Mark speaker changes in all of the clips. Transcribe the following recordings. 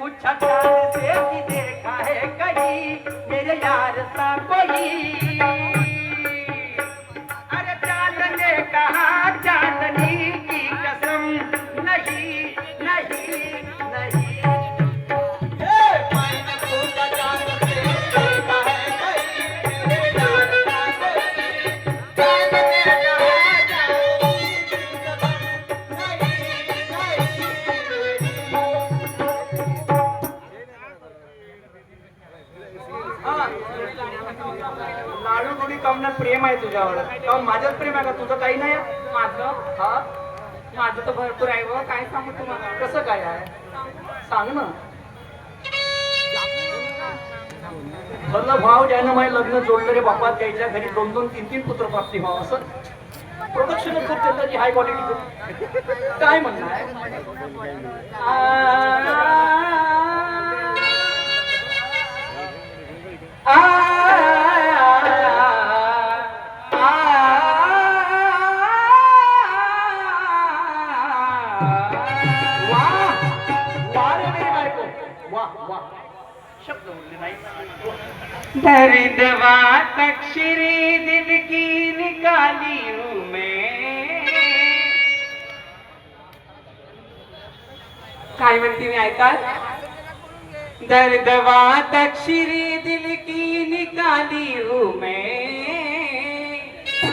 Speaker 1: पूछा चांद से कि देखा है कहीं मेरे यार सा कोई। अरे चांद ने कहा चांदनी की कसम नहीं नहीं नहीं। लाडू गोडी कामना प्रेम आहे तुझ्यावर, काऊन माझ्यात प्रेम आहे का तुझं काही नाही?
Speaker 2: माझं
Speaker 1: हा
Speaker 2: माझं तर भरपूर आहे व काय सांगू तुम्हाला.
Speaker 1: कसं काय आहे सांग ना. भरलं भाव ज्यानं माझे लग्न जोडलं रे बापा, त्याच्या घरी 2-2, 3-3 पुत्र प्राप्ती व्हावं असं प्रोडक्शन खूप त्यांची हाय क्वालिटी. काय म्हणणं आहे?
Speaker 2: दर्द तक्षरी दिल की निकाली हूँ मैं. काय म्हणते मी ऐकाल. दर्द तक्षरी दिल की निकाली हूँ मैं,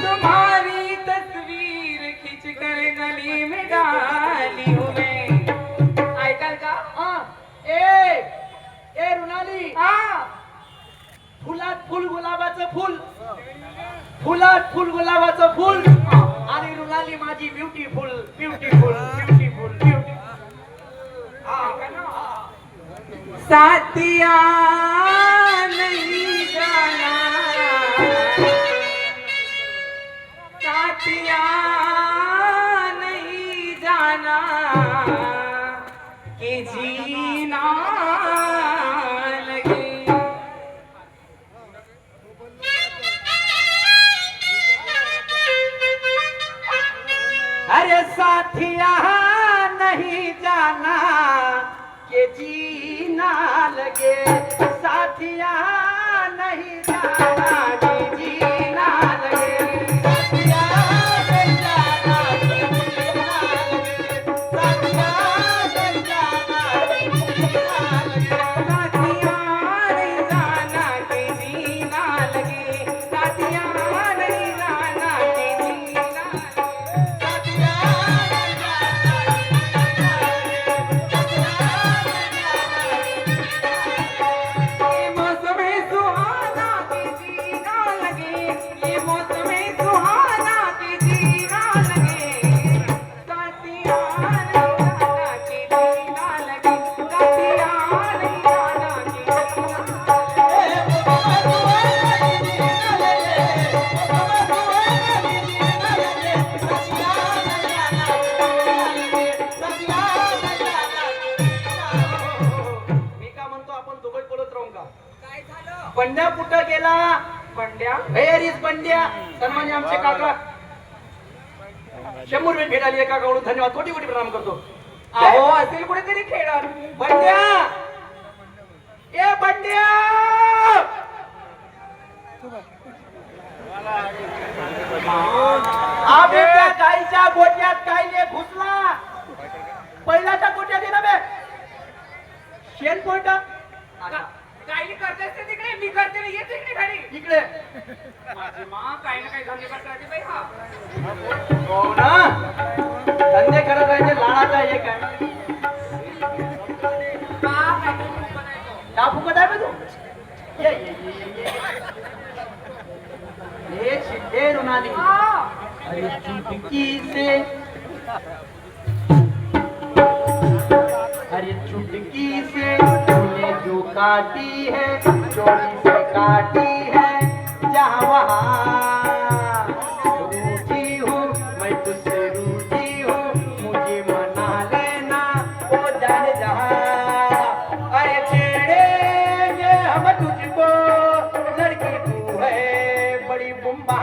Speaker 2: तुम्हारी तस्वीर खींच कर गली में डाली हूँ मैं. ऐकाल का?
Speaker 1: ए रुणाली, फुलात फुल गुलाबाचं फुल, फुलात फुल गुलाबाचं फुल आणि रुणाली माझी ब्युटीफुल ब्युटीफुल ब्युटीफुल ब्युटी.
Speaker 2: साथिया नहीं जाना, साथिया नहीं जाना कि जीना लगे.
Speaker 1: अरे साथिया नहीं जाना के जीना लगे, साथिया नहीं जाना के जीना लगे, साथिया नहीं जाना के जीना लगे, साथिया नहीं जाना के जीना लगे,
Speaker 2: साथिया नहीं जाना कि जीना लगे, साथिया नहीं जाना कि जीना लगे. ये मौसम सुहाना कि जीना लगे, ये मौसम सुहाना कि जीना लगे, साथिया नहीं जाना कि जीना लगे, साथिया नहीं जाना कि जीना लगे.
Speaker 1: मी का म्हणतो आपण दोघंच बोलत राहू का? बंड्या कुठं गेला?
Speaker 2: बंड्या
Speaker 1: व्हेअर इज बंड्या? सन्मान्य आमचे काका 100 रुपये भेट आली एका काकडून, धन्यवाद, कोटी कोटी प्रणाम करतो.
Speaker 2: अहो असेल कुठेतरी खेळत.
Speaker 1: बंड्या, ए बंड्या, आम्ही त्या गाईच्या गोट्यात कायले घुसला. पहिल्याच्या गोट्यात आहे ना बे शेण पोट.
Speaker 2: काही करतेस ते तिकडे, मी करते मी येते इकडे घरी.
Speaker 1: इकडे
Speaker 2: माझी माँ काही ना काही धंदे करत राहते बाई. हा
Speaker 1: हो ना, धंदे करत राहायचे. लाडाचा एक आहे टाफू कदा आहे तू. ये ये ये ये ये शिटे रुणाली. अरे चुटकी से, अरे चुटकी से तूने जो काटी है, चोरी से काटी है, जहाँ वहाँ रूठी हूँ मैं, तुझसे रूठी हूँ, मुझे मना लेना ओ जाने जहाँ. अरे छेड़ेंगे हम तुझको, लड़की तू है बड़ी बुम्बा.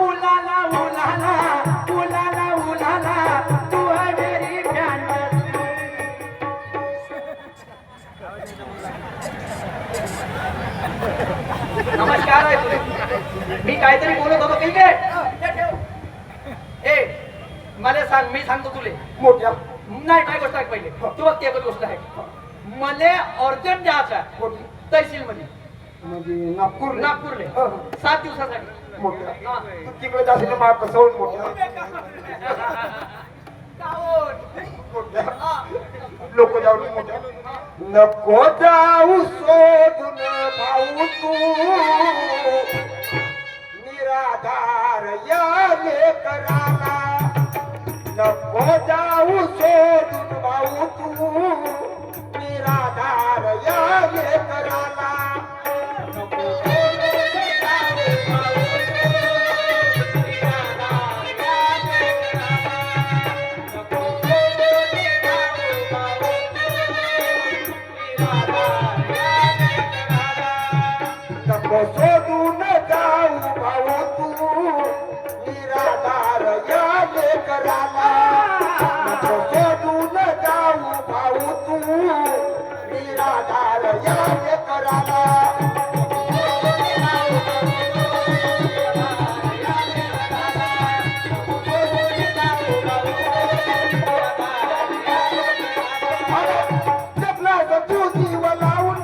Speaker 1: उलाला उलाला उलाला उलाला, तू है मेरी प्यारी. सांग, मी सांगतो तुले.
Speaker 3: मोठ्या
Speaker 1: नाही काय गोष्ट आहे पहिले, तू बघ ती एकच गोष्ट आहे. मले अर्जंट जायचं आहे
Speaker 3: मोठी
Speaker 1: तहसील मध्ये,
Speaker 3: म्हणजे नागपूर
Speaker 1: नागपूरले 7 दिवसासाठी.
Speaker 3: मोठ्या
Speaker 1: हा.
Speaker 3: तू तिकडे जाशील मला कसं होईल मोठ्या लोक जाऊ मोठ्या नको जाऊ सोडून भाऊ तू निराधार या लेकराला नको जाऊ सोडून भाऊ तू निराधार या लेकराला नको सोडून जाऊ भाऊ तू निराधार या लेकराला नको सोडून जाऊ भाऊ तू निराधार या लेकराला जपला तू जीव लावून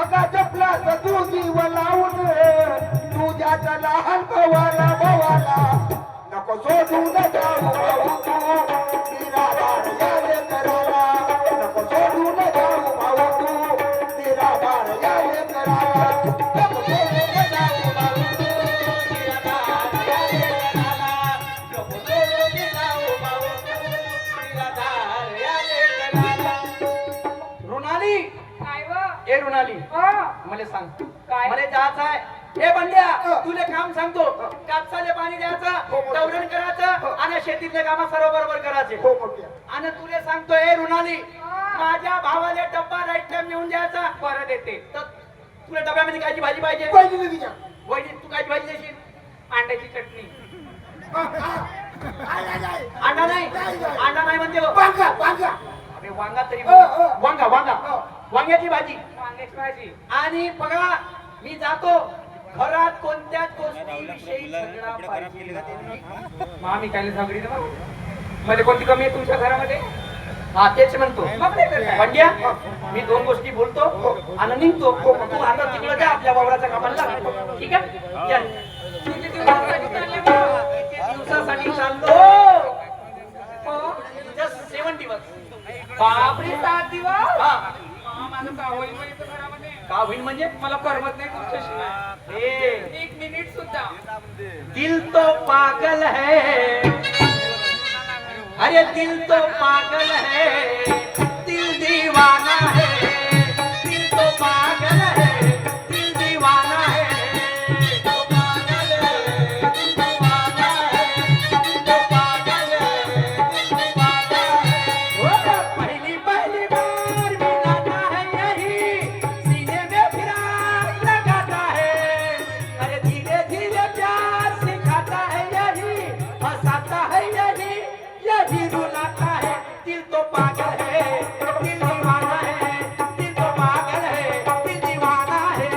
Speaker 3: अगा जपला तू जीव लावून तुझ्या लहान भावाला नको सोडून जाऊ भाऊ तू निराधार या लेकराला नको सोडून जाऊ भाऊ तू निराधार या लेकराला नको सोडून जाऊ भाऊ तू निराधार या लेकराला नको सोडून जाऊ भाऊ तू निराधार या लेकराला
Speaker 1: रुणाली,
Speaker 2: काय व?
Speaker 1: ए रुणाली, मला सांग
Speaker 2: काय?
Speaker 1: मला जायचं आहे. ए बंड्या, तुले काम सांगतो. कापसाले पाणी द्यायचं, डवरण करायचं आणि शेतीतले काम सर्व बरोबर करायचे.
Speaker 3: हो मोठ्या
Speaker 1: आणि तुले सांगतो ए रुणाली, माझ्या भावाला डब्बा राईट टाइम नेऊन द्यायचा.
Speaker 2: परत येते.
Speaker 1: तर तुला डब्यामध्ये कायची भाजी पाहिजे?
Speaker 3: पाहिजे ना तिच्या
Speaker 1: वहिनी तू कायची भाजी देशील?
Speaker 2: अंड्याची चटणी.
Speaker 1: अंडा नाही, अंडा नाही म्हणते बघ.
Speaker 3: वांगा वांगा
Speaker 1: अरे वांगा तरी
Speaker 3: वांगा
Speaker 1: वांगा वांग्याची भाजी.
Speaker 2: वांग्याची भाजी.
Speaker 1: आणि बघा मी जातो, घरात कोणत्याच गोष्टीविषयी झगडा पाहिजे नाही.
Speaker 2: मामी काय सांगली ना मग? मध्ये कोणती कमी आहे तुमच्या घरामध्ये?
Speaker 1: हा तेच म्हणतो.
Speaker 2: मग नाही तर काय?
Speaker 1: पंड्या, मी 2 गोष्टी बोलतो आणि निघतो. तू आता तिकडे जा आपल्या वावराच्या कामाला लाग. ठीक आहे? चल.
Speaker 2: किती दिवसासाठी चालले मग?
Speaker 1: किती दिवसासाठी चाललो? जस्ट 7 दिवस.
Speaker 2: बापरे, 7 दिवस?
Speaker 1: हा.
Speaker 2: माझं का होईल मग इथं घरामध्ये?
Speaker 1: का होईल म्हणजे?
Speaker 2: मला करमत नाही तुमच्याशी.
Speaker 1: ए,
Speaker 2: 1 मिनिट सुद्धा.
Speaker 1: दिल तो पागल है, अरे दिल तो पागल है, दिल दीवाना है. दिल तो पागल है, दिल दीवाना है. तो पागल है, दिल दीवाना है. दिल तो पागल है, दिल दीवाना है. ओ, पहली पहली बार मिलाता है यही, सीने में फिराक लगाता है. अरे धीरे धीरे प्यार सिखाता है यही, हंसाता है यही, यही रुलाता है. दिल तो पागल है, दिल दीवाना है. दिल तो पागल है, दिल दीवाना है.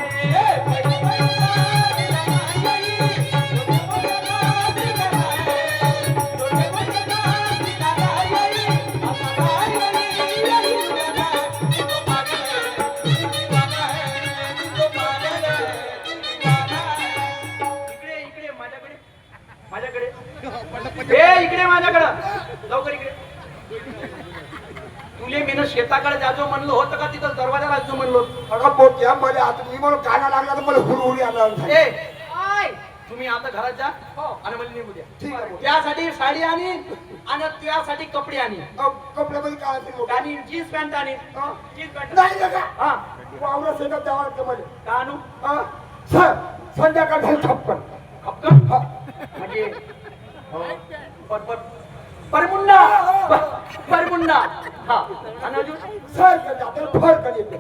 Speaker 1: इकडे इकडे माझ्याकडे माझ्याकडे ए इकडे माझ्याकडं लवकर इकडे. तुले मी शेताकडे जाजो म्हणलो होतं का तिथं दरवाजा लागतो म्हणलो.
Speaker 3: अगं पोट्या मला आता मी म्हणून गाणं लागला तर मला हुरहुरी आला
Speaker 1: ए आय, तुम्ही आता घरात जा आणि मला निघू द्या.
Speaker 3: ठीक आहे.
Speaker 1: त्यासाठी साडी आणि त्यासाठी कपडे आणि
Speaker 3: कपड्यामध्ये काय असेल मोठं?
Speaker 1: आणि जीन्स पॅन्ट आणि जीन्स पॅन्ट
Speaker 3: नाही नका
Speaker 1: हा
Speaker 3: वावरा शेतात जावं लागतं मला
Speaker 1: का आणू?
Speaker 3: सर संध्याकाळ झाली छप्पन
Speaker 1: खपकन म्हणजे पर पर परमुंडा परमुंडा. हा आणि अजून
Speaker 3: सर जाताना फर कर येते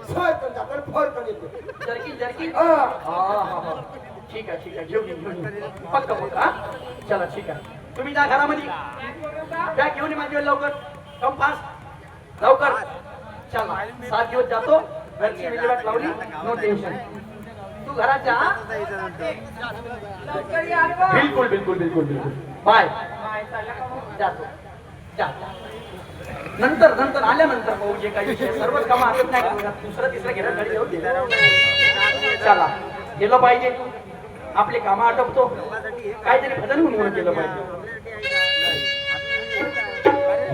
Speaker 3: सर जाताना फर कर येते
Speaker 1: जर्किन जर्किन.
Speaker 3: हा.
Speaker 1: हा. ठीक आहे घेऊन ये. पक्का पक्का हा? चला ठीक आहे. तुम्ही जा घरामध्ये, बॅग घेऊन ये माझी लवकर. कम फास्ट लवकर. चला 7 दिवस जातो, घरची विल्हेवाट लावली, नो टेन्शन. तू घरात जा हा?
Speaker 2: लवकर या रे बा.
Speaker 1: बिलकुल बिलकुल बिलकुल बिलकुल. बाय.
Speaker 2: बाय. नाही चालला का मग?
Speaker 1: जातो जा नंतर नंतर आल्यानंतर पाहू जे काही विषय सर्वच कामं आटत नाही का? दुसरं तिसरं घेणं गाडी घेऊन चला गेलं पाहिजे आपले कामं आटपतो काहीतरी भजन म्हणून केलं पाहिजे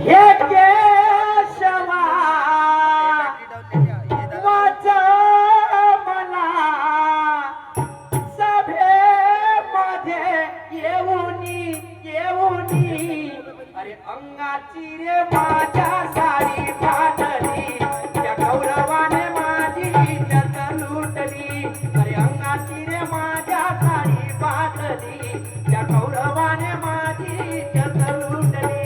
Speaker 1: हे केशवा वाचा मला सभेमध्ये येऊनी अरे अंगाची रे माझ्या साडी फाटली त्या गौरवाने माझी इज्जत लुटली अरे अंगाची रे माझ्या साडी फाटली त्या गौरवाने माझी इज्जत लुटली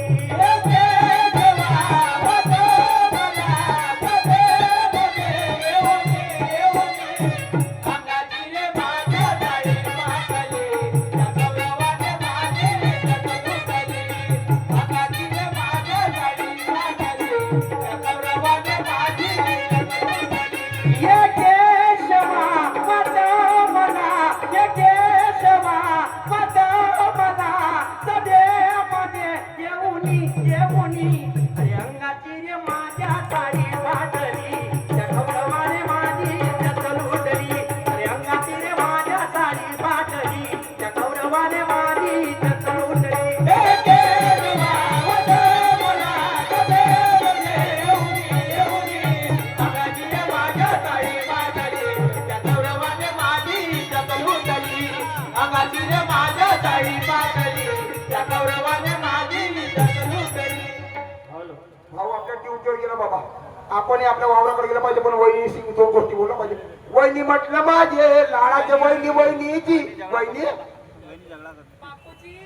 Speaker 3: भाऊ आपल्या ड्युटीवर गेला बाबा आपण आपल्या वावराकडे गेला पाहिजे पण वहिनी सिंग दोन गोष्टी बोलला पाहिजे वहिनी म्हटलं माझे लाडाच्या वहिनीची वहिनी
Speaker 2: बापूजी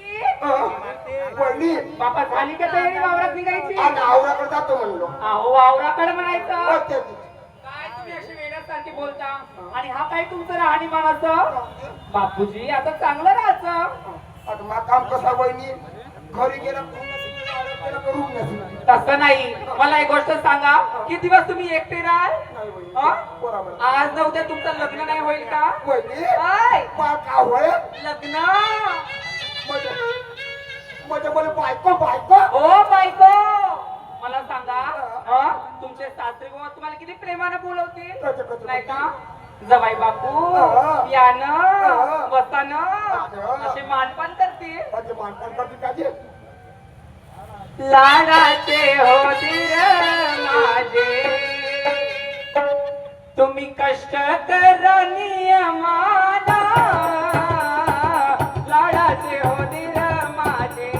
Speaker 3: वहिनी
Speaker 2: बापा झाली का तयारी वावरात निघायची
Speaker 3: आता वावराकडे जातो म्हणलो
Speaker 2: अहो वावराकडे म्हणायचं
Speaker 3: हो, ते-
Speaker 2: काय तुम्ही अशी वेड्यासारखी बोलता आणि हा काय तुमचं राहणीमानाचं बापूजी आता चांगलं राहायचं
Speaker 3: आता मग काम कसा वहिनी घरी गेला करू नाही
Speaker 2: तसं नाही मला एक गोष्ट सांगा किती दिवस तुम्ही एकटे राहाल हं?
Speaker 3: बरोबर
Speaker 2: आज न उद्या तुमचं लग्न नाही होईल का
Speaker 3: वहिनी
Speaker 2: काय
Speaker 3: का होय
Speaker 2: लग्न
Speaker 3: म्हणजे मला बायको
Speaker 2: ओ बायको मला सांगा हं? तुमचे सासरे बुवा तुम्हाला किती प्रेमानं बोलवतील नाही का जवाई बापू यानं बसानं असे मानपान करतील
Speaker 3: म्हणजे माणसाला करते का जे?
Speaker 2: लाडाचे होतील माझे तुम्ही कष्ट करणी आम्हाला लाडाचे होतील माझे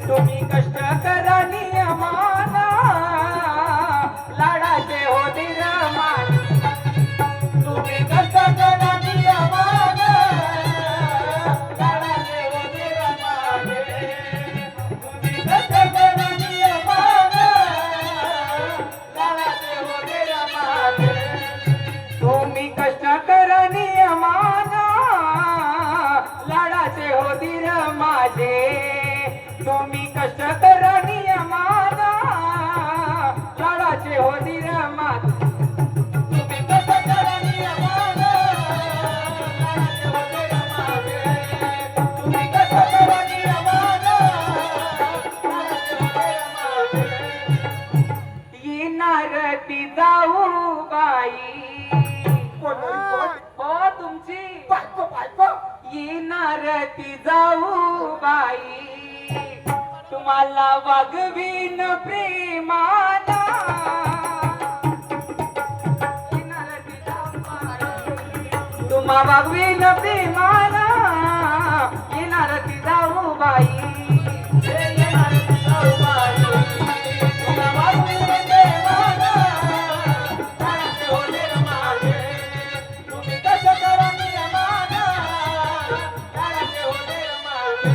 Speaker 2: तुम्ही कष्ट करणी आम्हाला लाडाचे होतील माझे तुम्ही कष्ट करणी आम्हाला लाडाचे होतील माझे तुम्ही कष्ट करणी आम्हाला लाडाचे होतील माझे तुम्ही कष्ट करणी आम्हाला लाडाचे होतील माझे तुम्ही कष्ट करणी आम्हाला लाडाचे होतील माझे तुम्ही कष्ट करणी आम्हाला येणार ती जाऊ बाई हो तुमची
Speaker 3: बायको
Speaker 2: येणार ती जाऊ बाई तुम्हाला वागवीन प्रेमाला येणार ती जाऊ बाई तुम्हा वागवीन प्रेमाला येणार ती जाऊ बाई येणार ती जाऊ बाई तुम्हा वागवीन प्रेमाला लाडाचे होतील माझे तुम्ही कसं करणी आम्हाला लाडाचे होतील माझे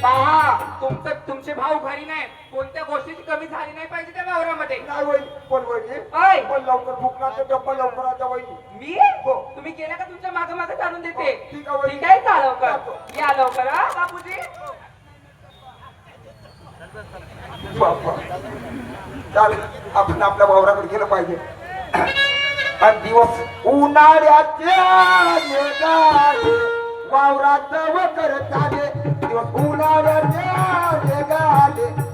Speaker 2: पहा तुमचे भाऊ घरी नाही कोणत्या गोष्टीची कमी झाली नाही पाहिजे त्या वावरामध्ये
Speaker 3: नाही वहिनी पण वहिनी
Speaker 2: काय
Speaker 3: पण लवकर भुकला तर डब्बा लवकर आता वहिनी
Speaker 2: मी
Speaker 3: हो.
Speaker 2: तुम्ही केलं का तुमच्या मागे मागे चालून देते
Speaker 3: हो, ठीक आहे, वहिनी.
Speaker 2: ठीक आहे का लवकर या लवकर हा बापूजी
Speaker 3: बापा चालेल आपण आपल्या वावराकडे गेलं पाहिजे आणि दिवस उन्हाळ्याच्या वावरात व करत आले दिवस उन्हाळ्याच्या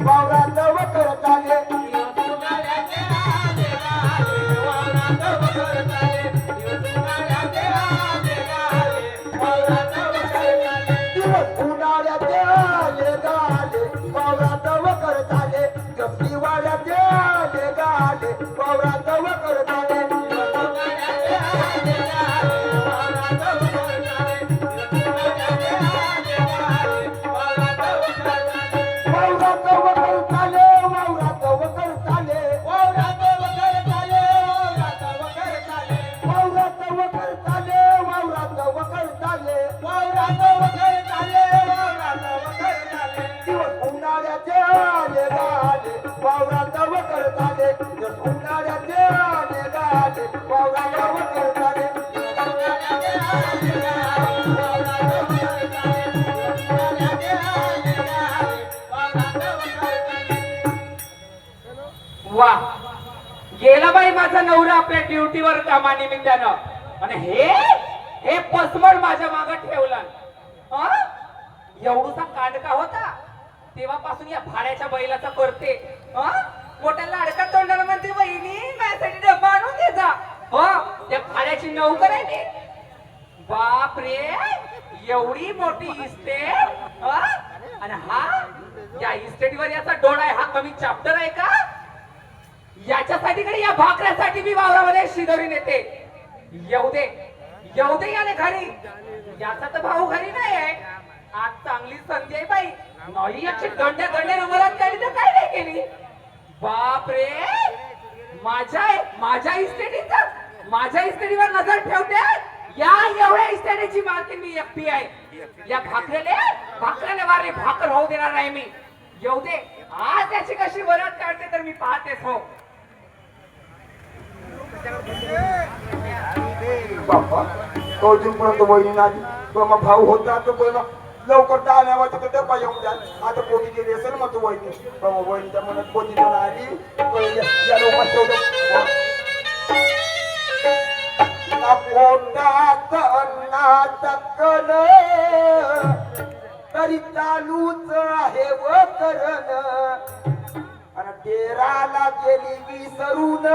Speaker 3: वावरात वखर चाले
Speaker 1: दिवस उन्हाळ्याचे आले गाले, वावरात वखर चाले. दिवस उन्हाळ्याचे आले गाले, वावरात वखर चाले.
Speaker 3: दिवस उन्हाळ्याचे आले गाले वावरात वखर चाले गप्पी वाड्याचे आले गाले वावरात वखर चाले
Speaker 1: दिवस उन्हाळ्याचे आले गाले, वावरात वखर चाले. दिवस उन्हाळ्याचे आले गाले, वावरात वखर चाले.
Speaker 3: वावरात वखर चाले वावरात वखर चाले
Speaker 1: वावरात वखर चाले, वावरात वखर चाले.
Speaker 3: वावरात वखर चाले वावरात वखर चाले
Speaker 1: वावरात वखर चाले, वावरात वखर चाले.
Speaker 3: दिवस उन्हाळ्याचे आले गाले वावरात वखर चाले दिवस उन्हाळ्याचे आले गाले वावरात वखर चाले
Speaker 2: वा गेला बाई माझा नवरा आपल्या ड्युटीवर कामानिमित्तानं आणि हे पसमड माझ्या मागे ठेवला एवढूसा कांडका होता तेव्हापासून या भाड्याच्या बैलाचा करते मोठ्या लाडका तोंडाला म्हणते वहिनी माझ्यासाठी डब्बा आणून दे जा हो त्या भाड्याची नौकर आहे ती बाप रे एवढी मोठी इस्टेट आणि हा या इस्टेटीवर याचा डोळा आहे हा कमी चॅप्टर आहे का याच्यासाठी कडे या भाकऱ्यासाठी मी वावरामध्ये शिदोरी नेते येऊ दे याने घरी याचा तर भाऊ घरी नाही आहे आज चांगली संधी आहे बाई नाही याची गंड्या नंबरात काढली तर काय नाही केली बाप रे माझ्या इस्टेटीवर नजर ठेवते या एवढ्या इस्टेटीची मालकीण मी एकटी आहे या भाकऱ्याने वारे भाकर होऊ देणार नाही मी येऊ दे आज त्याची कशी वरात काढते तर मी पाहतेच हो
Speaker 3: बाप्पा तो अजूनपर्यंत वहिनी आली तो मग भाऊ होता तो पण लवकर टाळण्या वाजता तर डब्बा येऊन द्या आता पोटी गेली असेल मग तू वहिनी बाबा वहिनीच्या मनात पोटी देऊन आली या लोकांत ठेवलं पोटात अन्नात कण तरी चालूच आहे व करण आणि तेराला गेली विसरून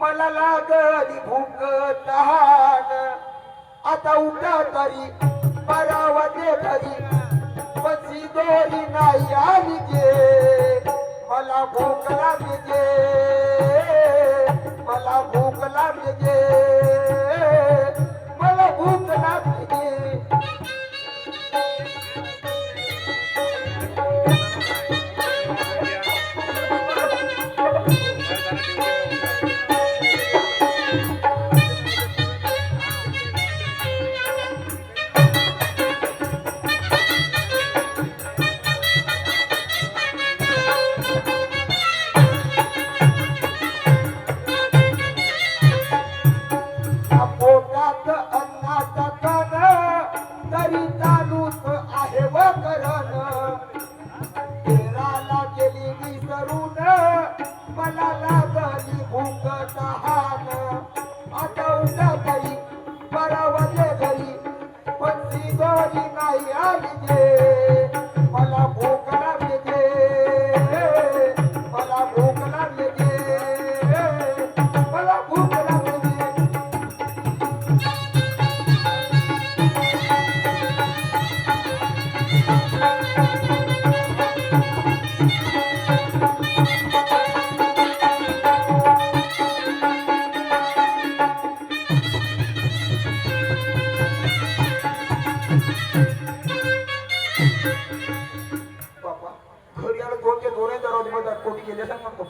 Speaker 3: मला लागली भूक तहान आता उठा तरी परावते घरी पशी दोरी नाही आली गे मला भूक लागली गे मला भूक लागली गे मला भूक लागली गे पोटात अन्नाचा कण तरी चालूच आहे व करण तेराला गेली विसरून मला लागली भूक तहान आता उठा तरी परावले घरी पण ती दोरी नाही आली गे मला भूक लागली गे मला भूक लागली गे मला भूक लागली गे कोटी गेले सांग म्हणतो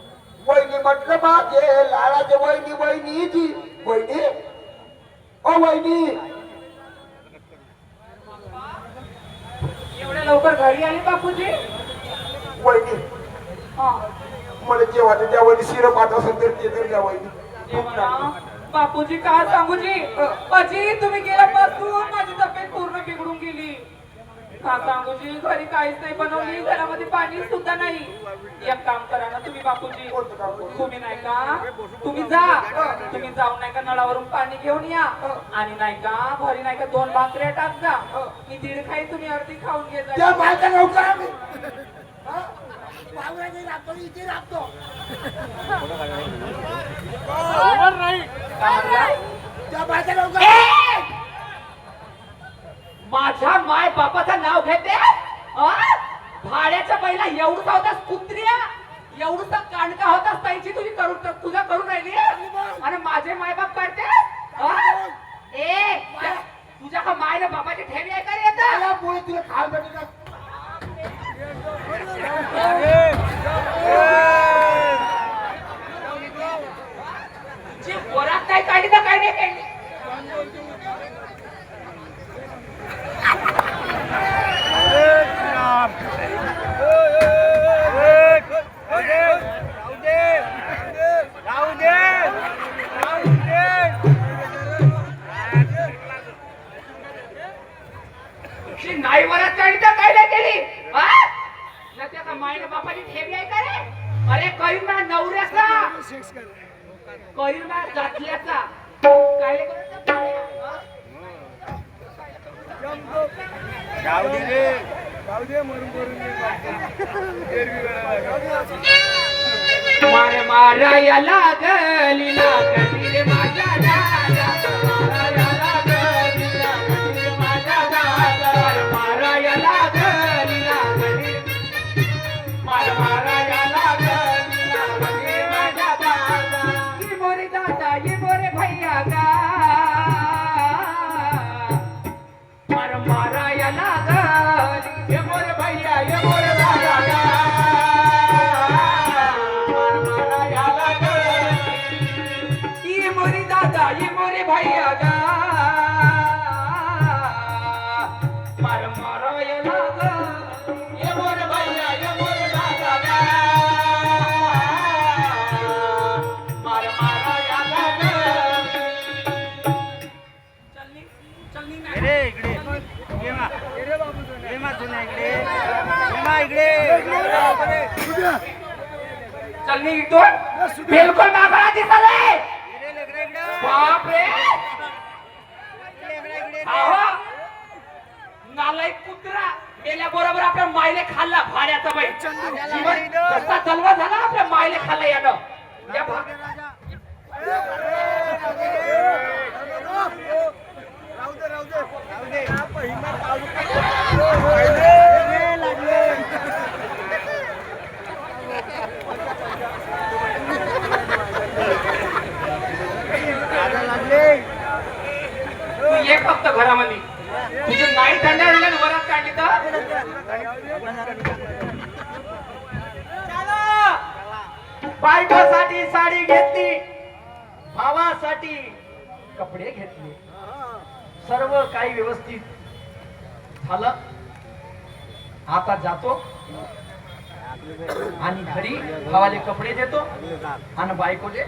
Speaker 3: वहिनी म्हटलं माझे लाडाचे वहिनी जी वहिनी ओ वहिनी
Speaker 2: एवढ्या लवकर घरी आली बापूजी
Speaker 3: वहिनी मला जेवायचं त्या वहिनी शिरं पाठ असेल तर ते तर द्या वहिनी
Speaker 2: देवा, बापूजी काय सांगू जी अजी तुम्ही गेल्यापासून माझी तब्येत पूर्ण बिघडून गेली का सांगू जी घरी काहीच नाही बनवली घरामध्ये पाणी सुद्धा नाही एक काम करा ना तुम्ही बापूजी तुम्ही नाही का तुम्ही जाऊन नाही का नळावरून पाणी घेऊन या आणि नाही का घरी नाही का 2 भाकऱ्या टाक जा मी 1.5 खाई तुम्ही अर्धी खाऊन घे
Speaker 3: त्या बायका नव्हता आम्ही वावरात राबतो इथे राबतो. त्या बायका लवकर
Speaker 2: माझ्या माय बापाचं नाव घेते भाड्याच्या पहिला एवढा होतास कुत्र्या एवढा कांडका होतास ताईची तुझा करून राहिली आणि माझे माय बाप काढते तुझ्या का माय ना बापाची ठेवी आहे का रे आता
Speaker 3: त्याला पुढे तुला खाल भेटू का?
Speaker 2: तुझी पोरात काय काढली तर काय नाही काढली नाही वरात काढली तर काय नाही केली ना त्याचा मायना बापाची ठेवी आहे का रे अरे करीन ना नवऱ्याचा करीन ना जातल्याचा काय मारे माराया लागली लागली रे माझ्या दादा माराया लागली लागली रे माझ्या दादा माराया लागली लागली माराया लागली लागली रे माझ्या दादा ये मोरे दादा ये मोरे भैया गा माराया लागली ये मोरे भैया ये मोरे दादा गा ये मोरे दादा ये मोरे भैया गा माराया लागली ये मोरे भैया ये मोरे दादा गा माराया लागली चलनी नाही चलनी इथून बिलकुल मागला दिसले बाप रे नालायक कुत्रा गेल्या बरोबर आपल्या मायले खाल्ला भाड्याचा बाई कसा जन्म झाला आपल्या मायले खाल्ला यानं या तू ये फक्त घरामध्ये तुझे नाही थंड्या वरात काढली तर बायकोसाठी साडी घेतली भावासाठी कपडे घेतले सर्व काही व्यवस्थित झालं आता जातो आणि घरी भावाले कपडे देतो आणि बायकोले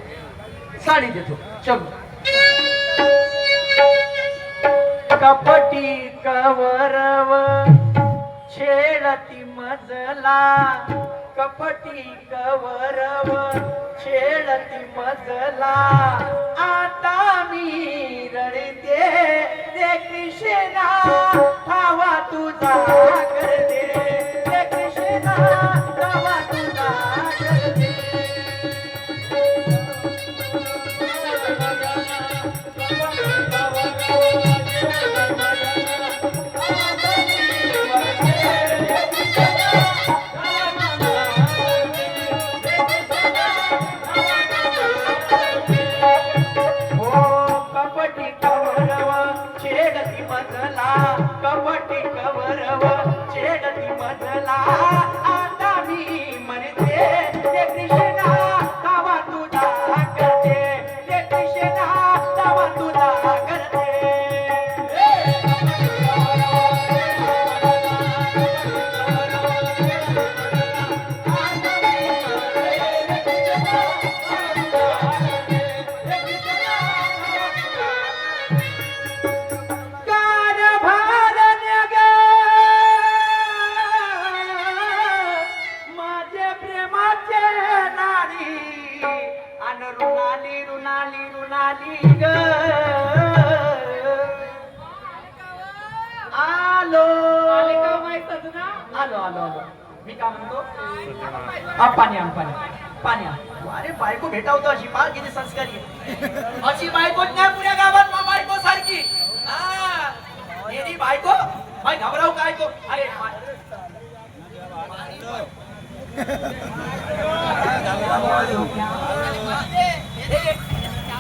Speaker 2: साडी देतो चल कपटी कवरव छेडती मजला कपटी कवरव छेडती मजला आता मी रडते रे कृष्णा भावा तुझा करते रे कृष्णा भावा तुझा करते कपटी कवरव छेडती मजला आता मी म्हणते रे कृष्णा भावा तुझा करते रे कृष्णा भावा तुझा करते
Speaker 1: मी काय म्हणतो पाणी आण पाणी पाणी आण. अरे बायको भेटावतो अशी पहा किती संस्कारी आहे. अशी बायको नाही पुऱ्या गावात मा बायको सारखी. हा येडी बायको बाय घाबराव काय को. अरे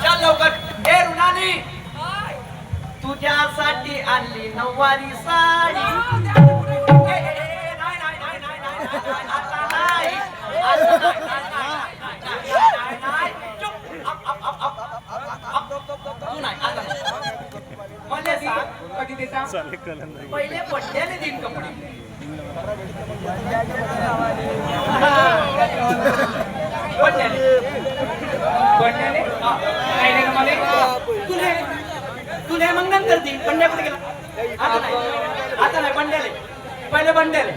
Speaker 1: चल लवकर. हे रुणाली तुझ्यासाठी आणली नऊवारी साडी. मला सांग कधी देता. पहिले पडल्याने दिन कपडे. पडल्याने नाही नाही मला तुले तुले मग नंतर देईन. बंड्या कुठे गेला. आता नाही बंड्याले पहिले बंड्याले.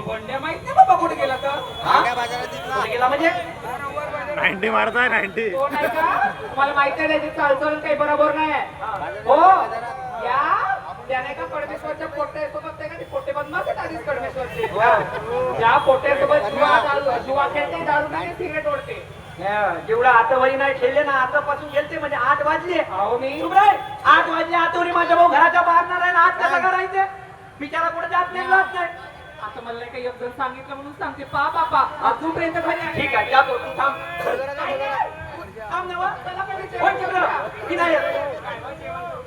Speaker 1: बंड्या माहित नाही बाबा कुठे गेला तर. कुठे गेला म्हणजे
Speaker 4: 90 मारताय 90.
Speaker 2: तो नाही का तुम्हाला माहिती आहे त्याची चालचाल काही बरोबर नाही. हो या त्याने का परमेश्वरच्या पोट्यासोबत का ते पोटे बदमाश आहेत आधीच परमेश्वरचे. ज्या पोट्यासोबत जुवा खेळते दारू नाही सिगरेट ओढते.
Speaker 1: जेवढा आतावरी नाही खेळले ना आतापासून खेळते म्हणजे 8 वाजले.
Speaker 2: अहो मी
Speaker 1: 8 वाजले आतावरी माझ्या भाऊ घराच्या बाहेर नाही राहिला. आज कसा करायचे बिचारा कुठे जात नाही जात नाही.
Speaker 2: आता मला काही एक जण सांगितलं म्हणून सांगते पा बापा अजूनपर्यंत घरी आहे.
Speaker 1: ठीक आहे जातो तू थांब. थांब ना
Speaker 2: चला पहिले
Speaker 1: कोण चक्र मी नाही येत.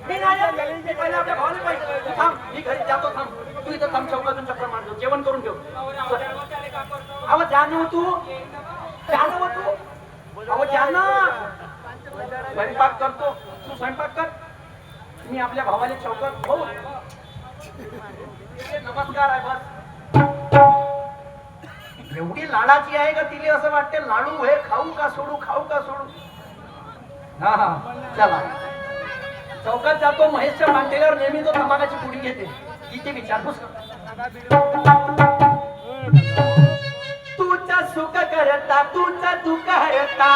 Speaker 1: मी नाही येत. मी पहिले आपल्या भावाला पाहिजे. तू थांब मी घरी जातो थांब. तू इथं थांब चौकातून चक्र मारतो जेवण करून ठेव. अहो जाणव तू जाणव तू. अहो जाना स्वयंपाक करतो. तू स्वयंपाक कर. मी आपल्या भावाला चौकात हो नमस्कार आहे बस. एवढी लाडाची आहे का तिला असं वाटते लाडू हे खाऊ का सोडू खाऊ का सोडू. हा हा चला चौकात जातो. महेशच्या मांडेल्यावर नेहमी तो तंबाखाची पुडी घेते. तिथे विचारपूस तुझं सुख करता तुझं दुःख हरता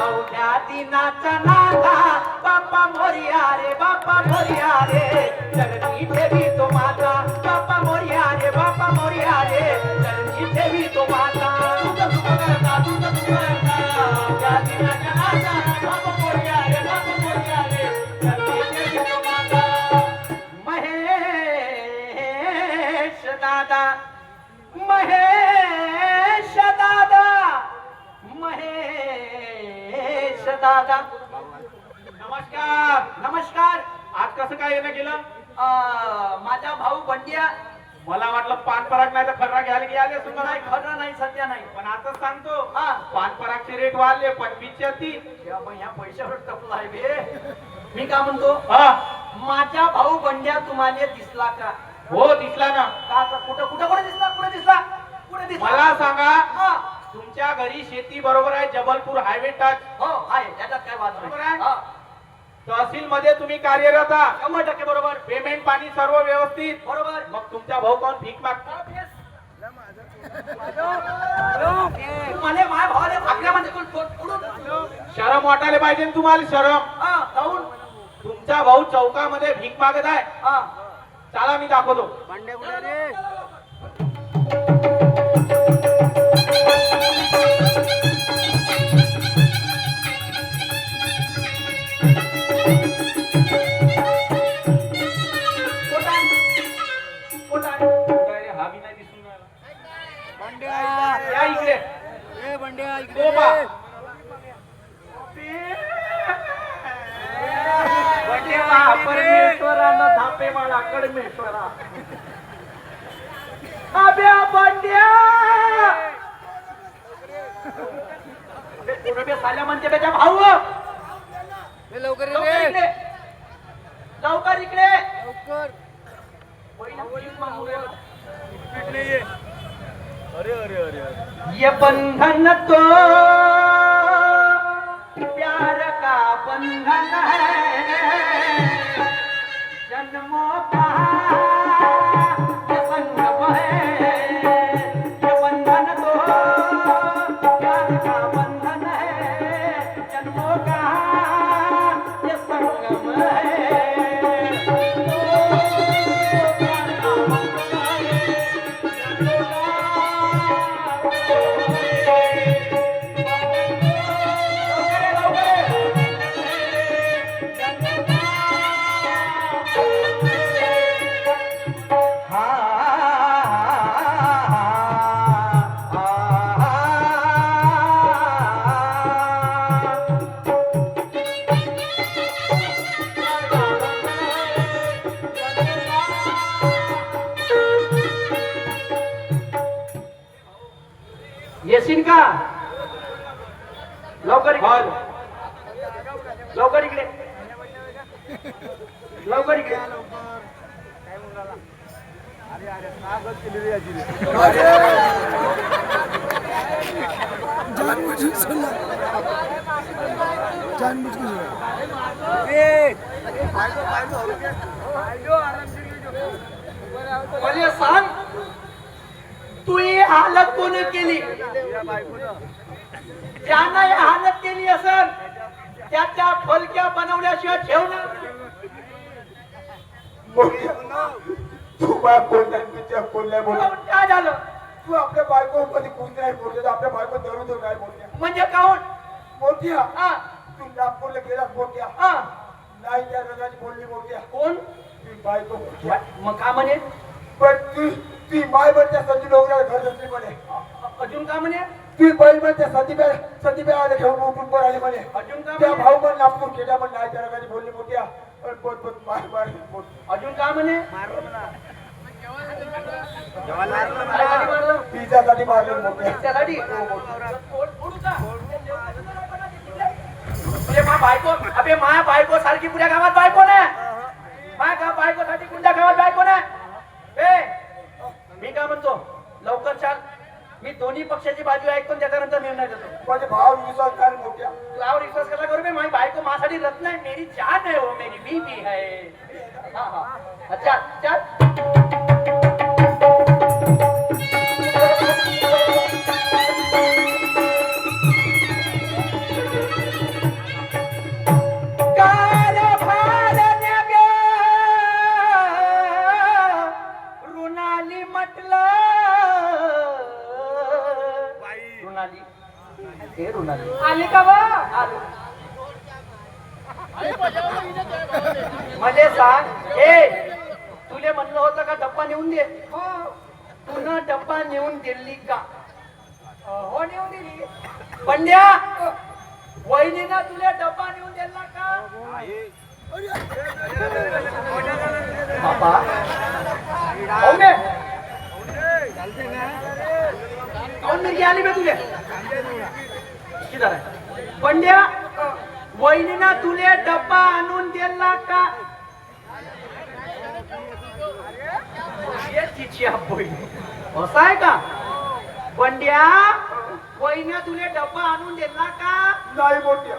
Speaker 1: अवघ्या दिनाचा नाथा बाप्पा मोरिया रे बाप्पा मोरिया रे चरणी ठेवी तो माता बाप्पा मोरिया रे बाप्पा मोरिया रे चरणी ठेवी तो माता. तुझं सुख करता तुझं दुःख हरता अवघ्या दिनाचा नाथा बाप्पा मोरिया रे बाप्पा मोरिया रे चरणी ठेवी तो माता. महेश दादा महेश दादा महेश दादा नमस्कार नमस्कार.
Speaker 4: आज कसं काय येणं केलं.
Speaker 1: माझा भाऊ बंड्या.
Speaker 4: मला वाटलं पान पराग नाही तर खर्रा घ्यायला गेले सुद्धा
Speaker 1: नाही
Speaker 4: नाही.
Speaker 1: खरं नाही सध्या नाही.
Speaker 4: पण आता सांगतो
Speaker 1: हा
Speaker 4: पान परागचे रेट वाढले 25 30.
Speaker 1: ह्या पैशावर टपलाय बे. मी का म्हणतो
Speaker 4: हा
Speaker 1: माझा भाऊ बंड्या तुम्हाला दिसला का.
Speaker 4: हो दिसला ना.
Speaker 1: का कुठं कुठं कुठे दिसला कुठे दिसला कुठे दिसला.
Speaker 4: मला सांगा
Speaker 1: हा
Speaker 4: तुमच्या घरी शेती बरोबर आहे. जबलपूर हायवे टच
Speaker 1: हो आहे त्याच्यात काय वाद
Speaker 4: बरोबर
Speaker 1: नाही.
Speaker 4: आहे.
Speaker 1: हा,
Speaker 4: तहसील मध्ये तुम्ही कार्यरत आहात.
Speaker 1: 100% बरोबर
Speaker 4: पेमेंट पाणी सर्व व्यवस्थित.
Speaker 1: बरोबर.
Speaker 4: मग तुमचा भाऊ कोण भीक मागतो.
Speaker 1: मला माझ्या भावाला भाकऱ्यामध्ये उडून
Speaker 4: शरम वाटायला पाहिजे ना तुम्हाला. शरम.
Speaker 1: हा जाऊन
Speaker 4: तुमचा भाऊ चौकामध्ये भीक मागत आहे.
Speaker 1: हा
Speaker 4: चला मी दाखवतो. हा बी नाही दिसून राहिला. या इकडे. तो पहा.
Speaker 1: परमेश्वरानं धापे मला कडमेश्वरा. अभ्या बंड्या कुठे साल्या म्हणते त्याच्या भाऊ.
Speaker 3: लवकर
Speaker 1: लवकर इकडे. लवकर इकडे. ये बंधन तो प्यार का बंधन है जन्मों का ये संगम है. ये बंधन तो प्यार का बंधन है जन्मों का ये संगम है. प्यार का बंधन है येशील का? लवकर इकडे. लवकर इकडे. लवकर इकडे.
Speaker 4: जानबूझ के सुनला जानबूझ के सुनला
Speaker 1: मला सांग, तू ही हालत कोणी केली? ज्यानं ही हालत केली असेल त्याच्या फलक्या बनवल्याशिवाय ठेवणार
Speaker 3: तू बाय बोलला तिच्या बोलल्या बोलल्या
Speaker 1: काय झालं?
Speaker 3: तू आपल्या बायको कधी कोणती नाही बोलले तर आपल्या बायको धरून धरून काय बोलल्या
Speaker 1: म्हणजे काऊन?
Speaker 3: मोठ्या
Speaker 1: हा
Speaker 3: तू नागपूरला गेलास मोठ्या
Speaker 1: हा
Speaker 3: नाही त्या रगाची बोलली मोठ्या
Speaker 1: कोण?
Speaker 3: ती बायको मोठ्या
Speaker 1: मग का म्हणे?
Speaker 3: पण ती बाय म्हणत्या संधी डोंगराला घर असली म्हणे
Speaker 1: अजून का म्हणे?
Speaker 3: ती बैल म्हणत्या संधी आले घेऊन उठून वर आली म्हणे
Speaker 1: अजून का
Speaker 3: त्या
Speaker 1: म्हणे?
Speaker 3: भाऊ पण नागपूर केल्या पण नाही त्या रगाची बोलली मोठ्या पण पोत पोत मार मार पोत
Speaker 1: अजून का म्हणे?
Speaker 3: तिच्यासाठी मारले मोठ्या
Speaker 1: त्यासाठी बायको अबे माया बायको सारखी पुऱ्या गावात बायको नाही. माया बायको साठी कोणत्या गावात बायको नाही. ए मी काय म्हणतो, लवकर चाल. मी दोन्ही पक्षाची बाजू ऐकतो त्याच्यानंतर निर्णय देतो.
Speaker 3: माझे भाव विश्वास काय मोठ्या
Speaker 1: तुझ्यावर विश्वास कसा करू? बे माझी बायको माझ्यासाठी रत्न आहे, मेरी जान है वो, मेरी बीवी है. हा हा अच्छा चल. रुणाली म्हटलं रुणाली हे रुणाली
Speaker 2: आले का बा?
Speaker 1: आलो. म्हणजे सांग, ए तुले म्हणलं होतं का डब्बा नेऊन दे?
Speaker 2: हो
Speaker 1: तुला डब्बा नेऊन दिली का?
Speaker 2: हो नेऊन दिली.
Speaker 1: पंड्या वहिनीनं तुला डब्बा नेऊन दिला का? बाबा काऊन बे? काऊन मिरगी आली बे तुले? किती झालं? पंड्या वहिनीनं तुले डब्बा आणून दिला का? ये तिची आबोई असं आहे का? पंड्या वहिनीनं तुले डब्बा आणून दिला का?
Speaker 3: नाही मोठ्या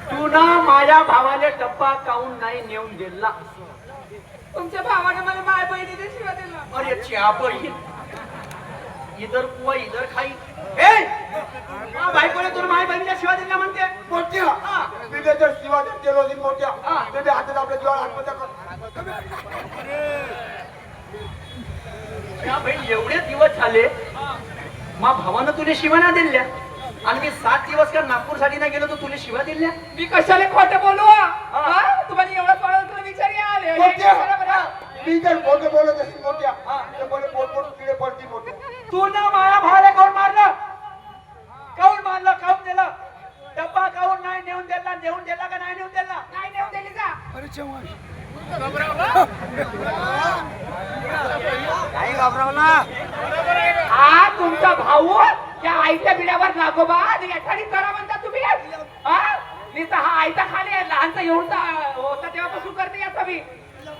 Speaker 1: तू ना माझ्या भावाला डब्बा काऊन नाही नेऊन दिला?
Speaker 2: तुमच्या भावाने मला माय बहिणीने शिवा दिला.
Speaker 1: अरे बहीण इधर कुवा इधर खाई. ए बायकोने तुला माझ्या बहिणीला शिवा दिला म्हणते.
Speaker 3: मोठ्या मी जर शिवा देते रोजी मोठ्या
Speaker 1: हा.
Speaker 3: ते हातात आपल्या जीवावर आत्महत्या कर
Speaker 1: या बहीण एवढे दिवस झाले मा भावानं तुला शिवा ना दिल्या आणि मी 7 दिवस का नागपूर साठी नाही गेलो तर तुला शिवा दिल्या.
Speaker 2: मी कशाला खोटं बोलू? हा? तुम्हाला एवढं पळवलं तुला विचारी आले.
Speaker 3: मोठ्या
Speaker 2: बरोबर आहे.
Speaker 3: मी जर खोटं बोलत असेल मोठ्या तर बोले पोट पोट किडे पडती मोठ्या
Speaker 1: तू ना माझ्या भावाला काऊन मारलं? काऊन मारलं? काऊन दिलं? डब्बा काऊन नाही नेऊन दिला? नेऊन दिला का नाही नेऊन दिला?
Speaker 2: नाही नेऊन दिली का?
Speaker 4: अरे चव्हाण
Speaker 2: हा तुमचा भाऊ या आईच्या बिड्यावर नागोबा यासाठी करा म्हणता तुम्ही. हा नुसतं हा आईचा खाली आहे, लहानचा एवढा होता तेव्हापासून करते याचा मी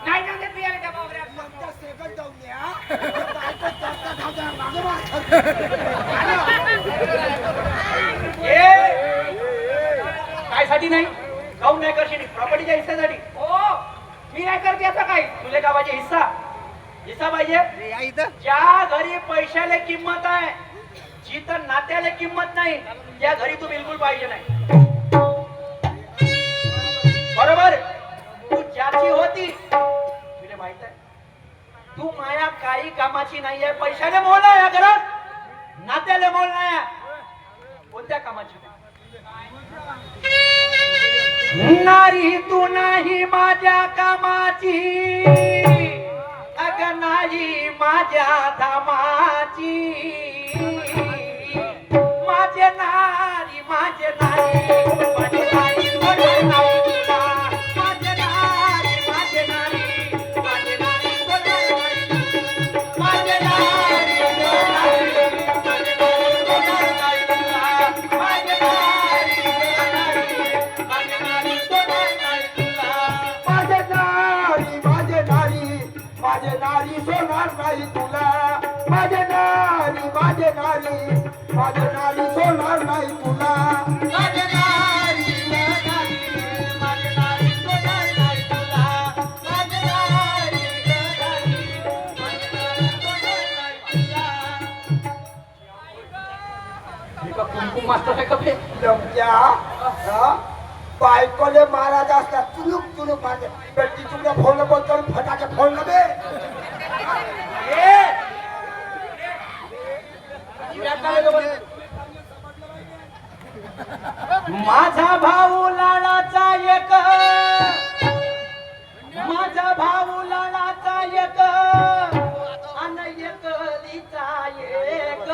Speaker 2: नाही ना देत मी याला त्या बावऱ्यात.
Speaker 1: काय साठी नाही? काऊन नाही करशील? प्रॉपर्टीच्या हिस्सासाठी.
Speaker 2: हो मी नाही करते याचा काही.
Speaker 1: तुले का पाहिजे? हिस्सा हिस्सा पाहिजे. ज्या घरी पैशाला किंमत आहे, जिथं नात्याला किंमत नाही, त्या घरी तू बिलकुल पाहिजे नाही. बरोबर? तू ज्याची होती तुला माहित आहे, तू माया काही कामाची नाही आहे. पैशाला मोल आहे या घरात, नात्याला मोल नाही आहे. कोणत्या कामाची नाही? नारी तू नाही माझ्या कामाची, अग नाही माझ्या धामाची. माझे नारी माझे नारी माझे नारी माझे नारी तुला. माझे नारी माझे नारी माझे नारी तुला.
Speaker 3: नारी सोडणार नाही तुला माझे नारी माझे नारी माझे नारी सोडणार नाही तुला
Speaker 1: माझे नारी माझे नारी सोडणार नाही तुला माझे नारी कुंकू मास्तर आहे का बे?
Speaker 3: लमक्या बायकोले महाराज असतात चुलूक चुलूक माझे बेटी तुमच्या फोन बोलतो फटाके फोडलं बे
Speaker 1: माझा भाऊ लाडाचा एक माझा भाऊ लाडाचा एक आणि एक लिचा एक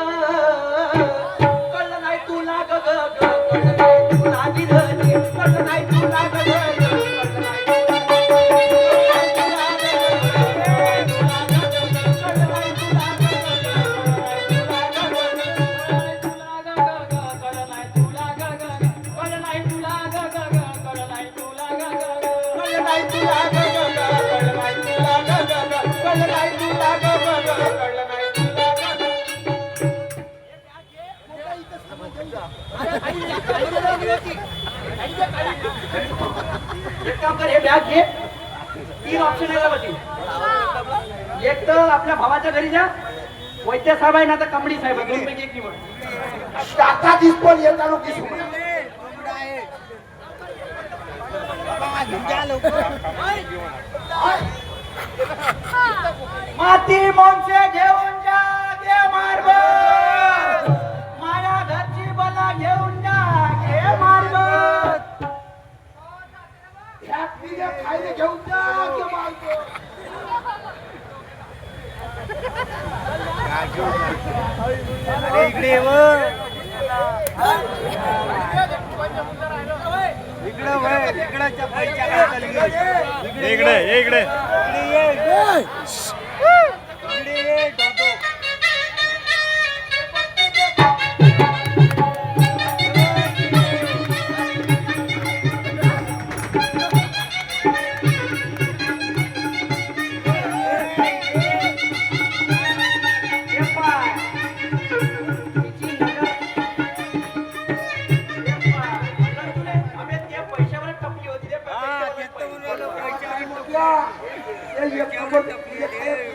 Speaker 1: कळलं नाही तुला ग ग ग कळलं नाही तुला गिरणी कळलं नाही तुला ग ग ग कळलं नाही एक काम कर हे बॅग घे 3 ऑप्शन आहे त्यामध्ये एक तर आपल्या भावाच्या घरी जा वैद्य साहेब आहे ना तर कमडी साहेब आहे, दोन पैकी एक निवड
Speaker 3: टाटा दिसपण येता लोक दिसू
Speaker 1: माती मोंचे घेऊन जा दे मार्ग माझ्या घरची बला घेऊन जा घे मार्ग
Speaker 3: खायला घेऊन जा की मारतो
Speaker 4: अरे इकडे ये व. इकडं वळ, इकडच्या पैच्या गावाला इकडे इकडे ये इकडे इकडे ये डोडो.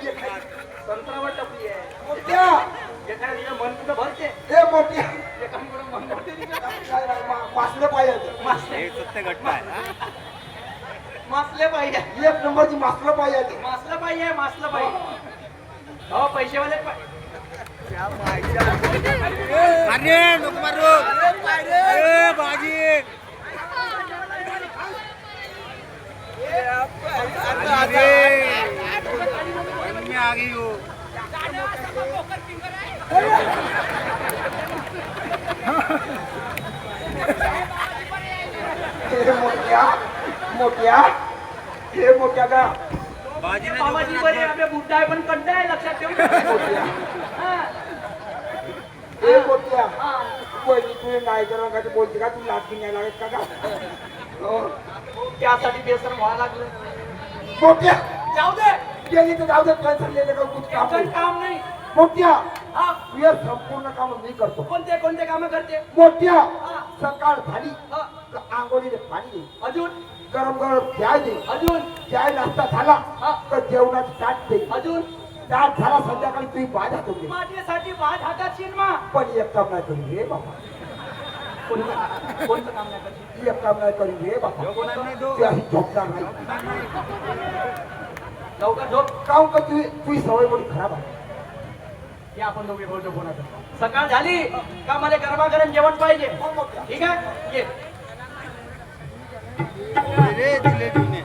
Speaker 1: संत्रावर टपली आहे
Speaker 3: मोठ्या
Speaker 1: एखाद्या तिचं मन कुठं भरते
Speaker 3: ए मोठ्या
Speaker 1: एखादं मन भरते
Speaker 3: मासले पाहिजे
Speaker 1: मासले
Speaker 4: हे सत्य घटना आहे.
Speaker 1: मासले पाहिजे
Speaker 3: एक नंबरची मासलं पाहिजे
Speaker 1: मासलं पाहिजे मासलं पाहिजे हो पैसेवाले
Speaker 4: अरे नको मारू ए बाजी अरे मैं आ गई हूँ.
Speaker 3: मोठ्या मोठ्या हे मोठ्या का
Speaker 4: बाजीने
Speaker 1: मामाजी बरे आपले बुड्ढा आहे पण कंटा आहे लक्षात ठेवून हा.
Speaker 3: हे मोठ्या
Speaker 1: हा.
Speaker 3: पहिली तू नाही करा बोलते का तू लाच नाही लागत का हो.
Speaker 1: त्यासाठी बेसर व्हावं लागलं
Speaker 3: मोठ्या
Speaker 1: जाऊ दे
Speaker 3: गेली तर जाऊ दे काय चाललेलं का कुछ काम
Speaker 1: पण
Speaker 3: नाही.
Speaker 1: काम नाही
Speaker 3: मोठ्या
Speaker 1: हा
Speaker 3: हे संपूर्ण काम मी करतो
Speaker 1: कोणते कोणते काम करते
Speaker 3: मोठ्या
Speaker 1: हा.
Speaker 3: सकाळ झाली
Speaker 1: हा.
Speaker 3: तर आंघोळीने पाणी दे
Speaker 1: अजून
Speaker 3: गरम गरम चाय दे
Speaker 1: अजून
Speaker 3: चाय नाश्ता झाला
Speaker 1: हा.
Speaker 3: तर जेवणाची ताट दे
Speaker 1: अजून
Speaker 3: ताट झाला संध्याकाळी तुम्ही बाज हातून दे
Speaker 1: माझ्यासाठी वाद हातात शिरमा
Speaker 3: पण एक काम नाही करू रे बाबा
Speaker 1: कोणतं काम नाही करते
Speaker 3: एक काम नाही करू रे बाबा ते अशी झोपणार नाही
Speaker 1: लवकर झोप
Speaker 3: काहून का तुझी सवय मोठी खराब आहे
Speaker 1: हे आपण दोघे बोलतो कोणाचं सकाळ झाली का मला गरमागरम जेवण पाहिजे ठीक आहे ये
Speaker 4: रे जिलेबीने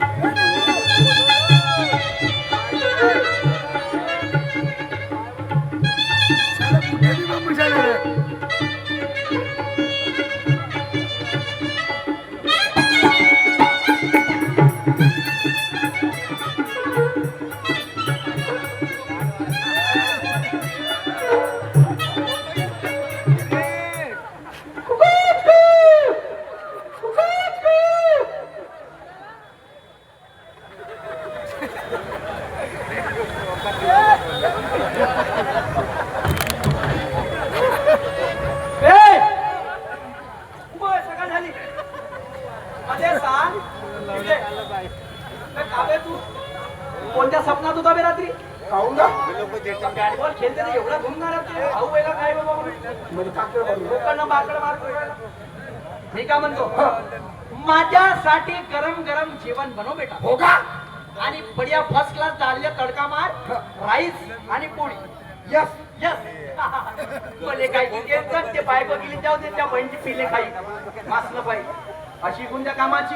Speaker 1: बॅट बॉल खेळते तर एवढा घुमणार भाऊ वेगळा काय बाबा
Speaker 3: म्हणजे काकड बनलं.
Speaker 1: लोकांना बाकड मारतो. मी का म्हणतो माझ्यासाठी गरम गरम जेवण बनव बेटा.
Speaker 3: हो का?
Speaker 1: आणि बढिया फर्स्ट क्लास डाळले तडका मार, राईस आणि पोळी.
Speaker 3: यस.
Speaker 1: यस. मले काय की टेन्शन ते बायको गेली जाऊ दे, त्या बहिणीची पिले खाई मासलं पाहिजे अशी गुंजा कामाची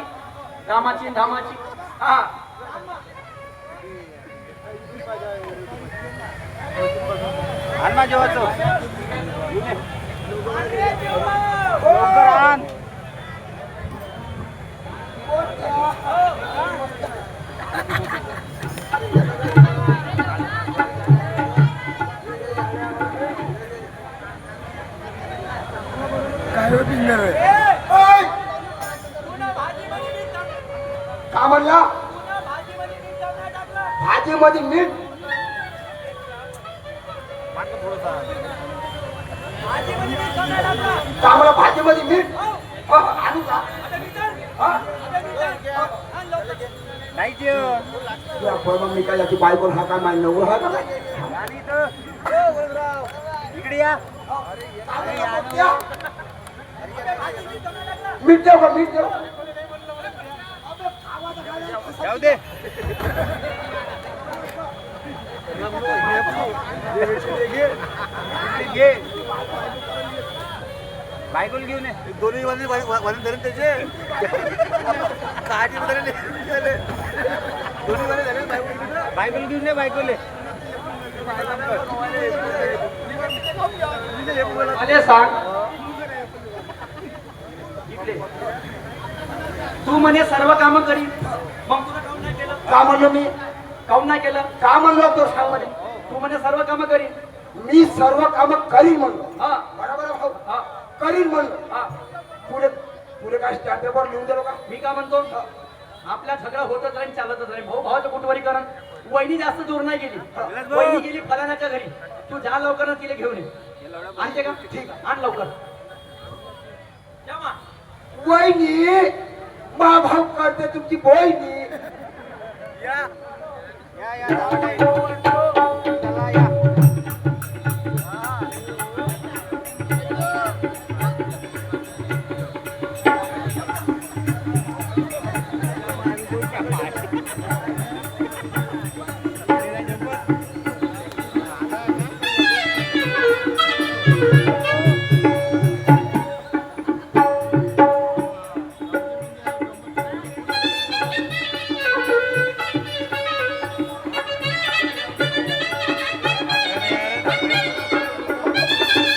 Speaker 1: कामाची धामाची. हा
Speaker 4: अण्णा जेवायचं लवकर आण. काय पिंजर
Speaker 3: ओय! का म्हणला? भाजीमध्ये मीठ. का म्हणला भाजीमध्ये मीठ? आणू का?
Speaker 4: नाही जेवण
Speaker 3: या फळमग मी काय याची बायको हा काय माय नवरा हा का?
Speaker 4: आणि इथं इकडे या.
Speaker 3: या. मीठ देऊ का? मीठ देऊ?
Speaker 4: जाऊ दे. घे बायकोल घेऊन ये. दोन्ही वाले धरून त्याचे काळजी दोन्ही वाले धरून बायकोल घेऊन ये. बायकोले
Speaker 1: मला सांग इकडे तू म्हणे सर्व कामं करी, मग तुला काऊन नाही केलं?
Speaker 3: का म्हणलो मी?
Speaker 1: काऊन नाही केलं?
Speaker 3: का म्हणलो तो सांग म्हणे?
Speaker 1: तू म्हणे सर्व कामं करी.
Speaker 3: मी सर्व काम करीन म्हणलो.
Speaker 1: हा
Speaker 3: बरोबर आहे भाऊ?
Speaker 1: हा
Speaker 3: करीन म्हणलो.
Speaker 1: हा
Speaker 3: पुढे पुढे काय स्टँडवर लिहून दिलो का?
Speaker 1: मी का म्हणतो आपला झगडा होतच राहील, चालतच राहील. भाऊ भावाचं कुटवरीकरण. वहिनी जास्त दूर नाही गेली, वहिनी गेली फलानाच्या घरी. तू जा लवकर तिला घेऊन ये. आणते का? ठीक आहे, आण लवकर. जा मा.
Speaker 3: वहिनी मा भाऊ करते तुमची बहिणी.
Speaker 4: या या या चला या.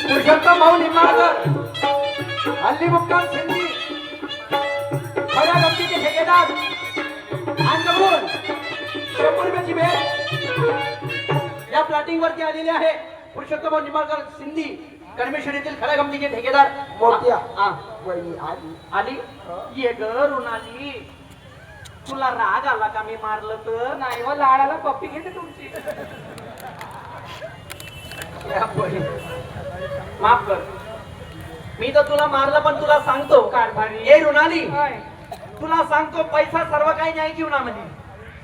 Speaker 1: पुरुषोत्तम भाऊ निंबाळकर, हल्ली मुक्काम सिंधी, खऱ्या गमतीचे ठेकेदार, अंजगुण 100 रुपयाची भेट या प्लॅटिंग वरती आलेले आहे. पुरुषोत्तम भाऊ निंबाळकर सिंधी, कर्मेश्वर येथील खऱ्या गमतीचे ठेकेदार.
Speaker 3: मोठ्या
Speaker 1: हा
Speaker 3: वहिनी आली.
Speaker 1: आली ये ग ऋणाली. तुला राग आला का मी मारलं तर?
Speaker 2: नाही व लाडाला पप्पी घेते तुमची.
Speaker 1: या बहिणी, माफ कर. मी तर तुला मारलं पण तुला सांगतो
Speaker 2: कारभारी.
Speaker 1: ए ऋणाली,
Speaker 2: होय.
Speaker 1: तुला सांगतो पैसा सर्व काही नाही जीवनामध्ये.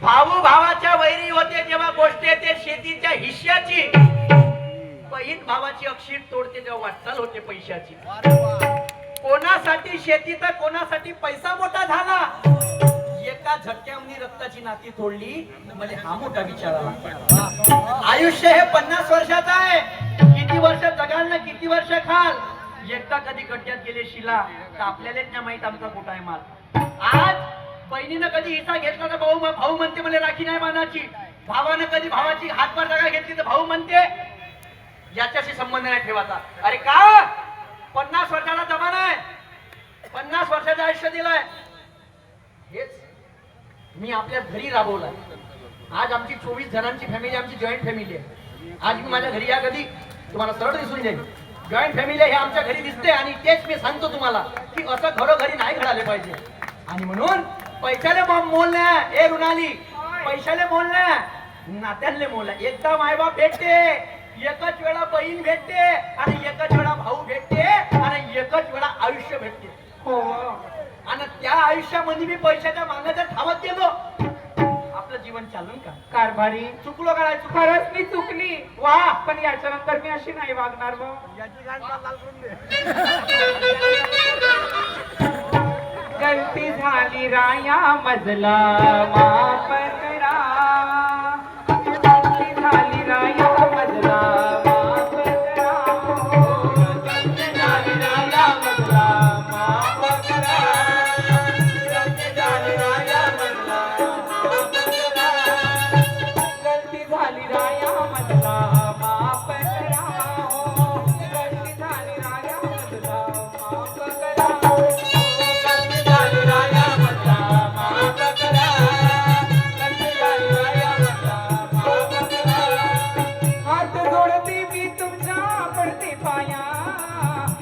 Speaker 1: भाऊ भावाच्या वैरी होते जेव्हा गोष्ट येते शेतीच्या हिश्श्याची. बहीण भावाची अक्षीर तोडते जेव्हा वाटचाल होते पैशाची. कोणासाठी शेती तर कोणासाठी पैसा मोठा झाला. एका झटक्यामध्ये रक्ताची नाती तोडली. मला हा मोठा विचार आला. आयुष्य हे 50 वर्षाचं आहे. किती वर्ष जगाल ना किती वर्ष खाल. एकदा कधी गड्ड्यात गेले शिला तर आपल्यालाच नाही माहित आमचा कुठं आहे माल. आज बहिणीनं कधी हिस्सा घेतला तर भाऊ म्हणते मला राखी नाही बांधायची. भावानं कधी भावाची हातभार जागा घेतली तर भाऊ म्हणते याच्याशी संबंध नाही ठेवायचा. अरे का 50 वर्षाचा जमाना आहे. 50 वर्षाचं आयुष्य दिलंय. हेच मी आपल्या घरी राबवलाय. आज आमची 24 जणांची फॅमिली, आमची जॉईंट फॅमिली आहे. आज मी माझ्या घरी या कधी तुम्हाला सरळ दिसून जाईल. जॉईंट फॅमिली हे आमच्या घरी दिसते आणि तेच मी सांगतो तुम्हाला की असं घरोघरी नाही घडाले पाहिजे. आणि म्हणून पैशाले मोल नाही. ए ऋणाली, पैशाले मोल नाही, नात्यांले मोल आहे. एकदा मायबाप भेटते, एकच वेळा बहीण भेटते आणि एकच वेळा भाऊ भेटते आणि एकच वेळा आयुष्य भेटते.
Speaker 2: हो.
Speaker 1: आणि त्या आयुष्यामध्ये मी पैशाच्या मागण्याच्या धावत गेलो. आपलं जीवन चालून का?
Speaker 2: कारभारी
Speaker 1: चुकलो काय चुकलो?
Speaker 2: खरंच मी चुकली
Speaker 1: वा
Speaker 2: पण याच्या नंतर मी अशी नाही वागणार मग गलती झाली राया मजला माफ करा गलती झाली राया मजला माफ करा गलती झाली राया मजला माफ करा गलती झाली राया मजला माफ करा गलती झाली राया मजला माफ करा गलती झाली राया मजला माफ करा हात जोडते मी तुमच्या पडते पाया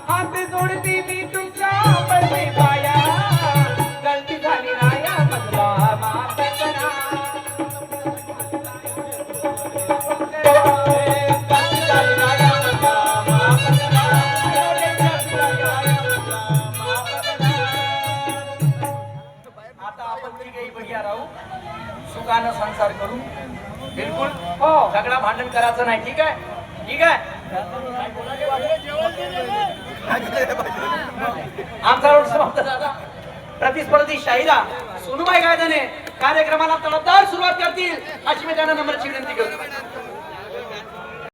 Speaker 2: हात जोडते मी तुमच्या पडते पाया गलती झाली राया मजला माफ करा गलती झाली राया मजला माफ करा
Speaker 1: आता आपण तिघेही बघिया राहू सुखानं संसार करू बिलकुल
Speaker 2: हो
Speaker 1: झगडा भांडण करायचं नाही ठीक आहे ठीक आहे आमचा रोड समाप्त झाला प्रतिस्पर्धी शाहिरा सोनूबाई गायदाने कार्यक्रमाला तडफदार सुरुवात करतील अशी मी त्यांना नम्रची विनंती करतो